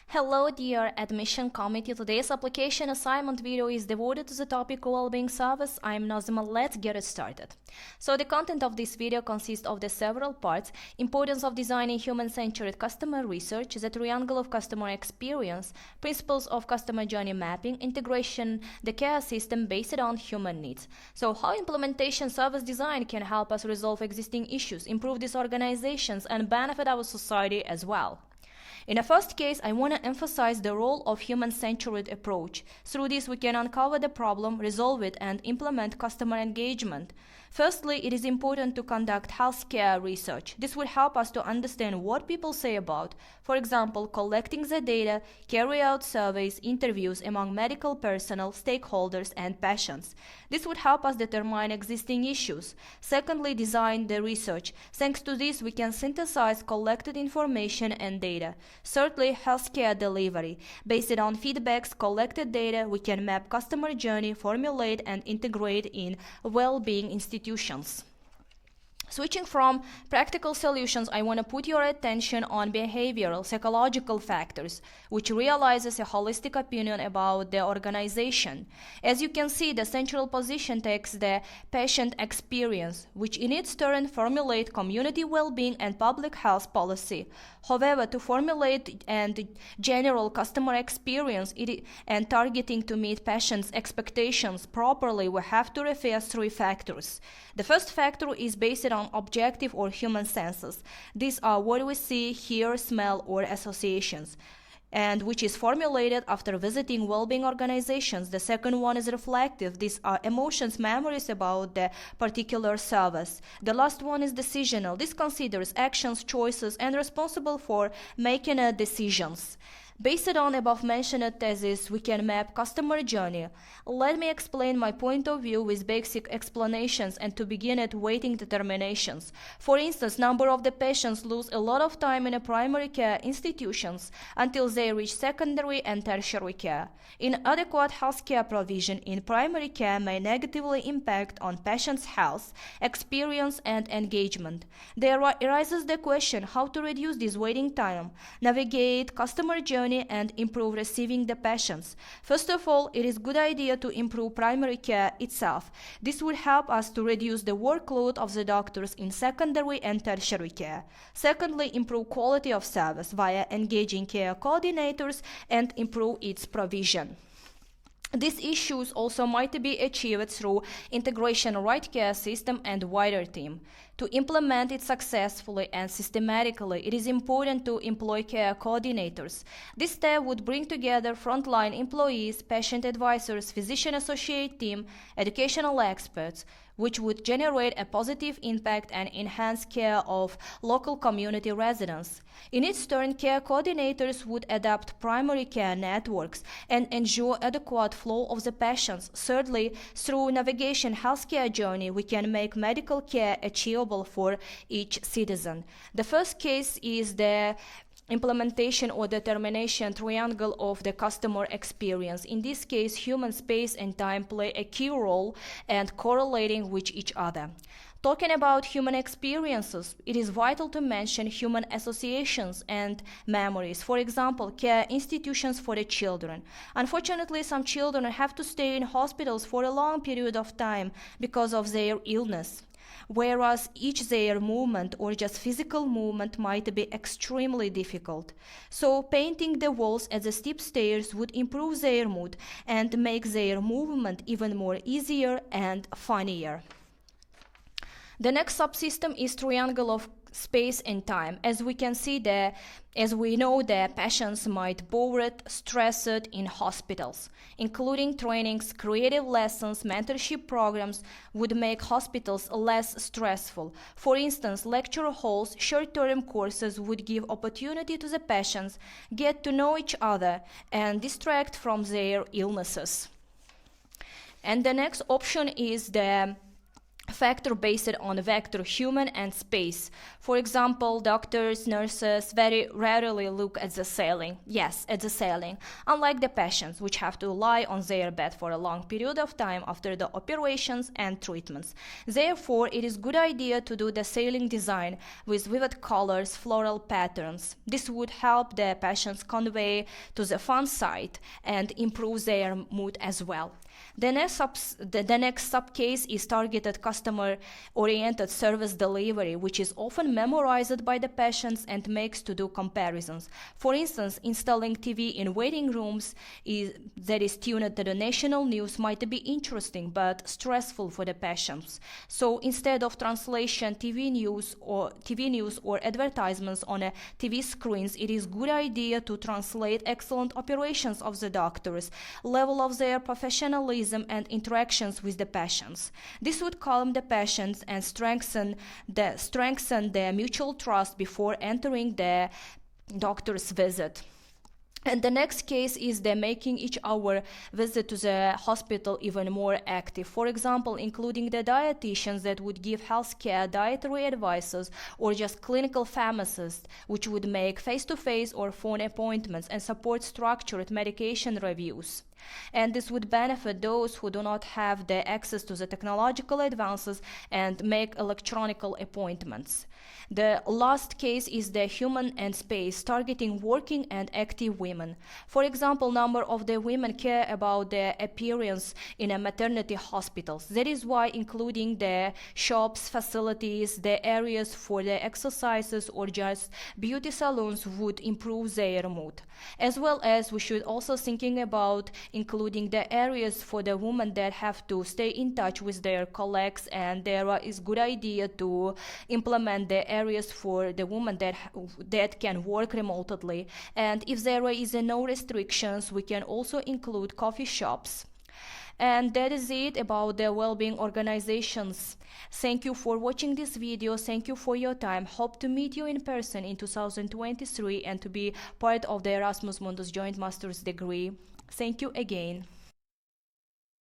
Hello dear admission committee. Today's application assignment video is devoted to the topic of well-being service. I'm Nozima. Let's get it started. So the content of this video consists of the several parts: importance of designing human-centered customer research, the triangle of customer experience, principles of customer journey mapping, integration, the care system based on human needs. So how implementation service design can help us resolve existing issues, improve these organizations, and benefit our society as well. In the first case, I want to emphasize the role of human-centered approach. Through this, we can uncover the problem, resolve it, and implement customer engagement. Firstly, it is important to conduct healthcare research. This will help us to understand what people say about, for example, collecting the data, carry out surveys, interviews among medical personnel, stakeholders, and patients. This would help us determine existing issues. Secondly, design the research. Thanks to this, we can synthesize collected information and data. Thirdly, healthcare delivery. Based on feedbacks, collected data, we can map customer journey, formulate and integrate in well-being institutions. Switching from practical solutions, I want to put your attention on behavioral, psychological factors, which realizes a holistic opinion about the organization. As you can see, the central position takes the patient experience, which in its turn formulate community well-being and public health policy. However, to formulate and general customer experience and targeting to meet patients' expectations properly, we have to refer three factors. The first factor is based on objective or human senses. These are what we see, hear, smell, or associations, and which is formulated after visiting well-being organizations. The second one is reflective. These are emotions, memories about the particular service. The last one is decisional. This considers actions, choices, and responsible for making decisions. Based on above-mentioned thesis, we can map customer journey. Let me explain my point of view with basic explanations and to begin at weighting determinations. For instance, number of the patients lose a lot of time in a primary care institutions until they reach secondary and tertiary care. Inadequate healthcare provision in primary care may negatively impact on patients' health, experience, and engagement. There arises the question how to reduce this waiting time, navigate customer journey, and improve receiving the patients. First of all, it is a good idea to improve primary care itself. This will help us to reduce the workload of the doctors in secondary and tertiary care. Secondly, improve quality of service via engaging care coordinators and improve its provision. These issues also might be achieved through integration of right care system and wider team. To implement it successfully and systematically, it is important to employ care coordinators. This step would bring together frontline employees, patient advisors, physician associate team, educational experts, which would generate a positive impact and enhance care of local community residents. In its turn, care coordinators would adapt primary care networks and ensure adequate flow of the patients. Thirdly, through navigation healthcare journey, we can make medical care achievable for each citizen. The first case is the implementation or determination triangle of the customer experience. In this case, human space and time play a key role and correlating with each other. Talking about human experiences, it is vital to mention human associations and memories. For example, care institutions for the children. Unfortunately, some children have to stay in hospitals for a long period of time because of their illness, whereas each their movement or just physical movement might be extremely difficult. So painting the walls at the steep stairs would improve their mood and make their movement even more easier and funnier. The next subsystem is triangle of space and time. As we can see, as we know, the patients might bored, stressed in hospitals. Including trainings, creative lessons, mentorship programs would make hospitals less stressful. For instance, lecture halls, short-term courses would give opportunity to the patients, get to know each other, and distract from their illnesses. And the next option is the factor based on vector human and space. For example, doctors, nurses very rarely look at the ceiling. Yes, at the ceiling, unlike the patients, which have to lie on their bed for a long period of time after the operations and treatments. Therefore, it is a good idea to do the ceiling design with vivid colors, floral patterns. This would help the patients convey to the fun side and improve their mood as well. The next subcase is targeted customer-oriented service delivery, which is often memorized by the patients and makes to do comparisons. For instance, installing TV in waiting rooms that is tuned to the national news might be interesting but stressful for the patients. So instead of translation TV news or advertisements on a TV screens, it is good idea to translate excellent operations of the doctors, level of their professionalism and interactions with the patients. This would calm the patients and strengthen the mutual trust before entering the doctor's visit. And the next case is the making each hour visit to the hospital even more active. For example, including the dietitians that would give healthcare dietary advices, or just clinical pharmacists, which would make face-to-face or phone appointments and support structured medication reviews. And this would benefit those who do not have the access to the technological advances and make electronic appointments. The last case is the human and space, targeting working and active women. For example, number of the women care about their appearance in a maternity hospitals. That is why including the shops, facilities, the areas for the exercises or just beauty salons would improve their mood. As well as we should also thinking about including the areas for the women that have to stay in touch with their colleagues, and there is good idea to implement the areas for the women that can work remotely. And if there is no restrictions, we can also include coffee shops. And that is it about the well-being organizations. Thank you for watching this video. Thank you for your time. Hope to meet you in person in 2023 and to be part of the Erasmus Mundus Joint Master's degree. Thank you again.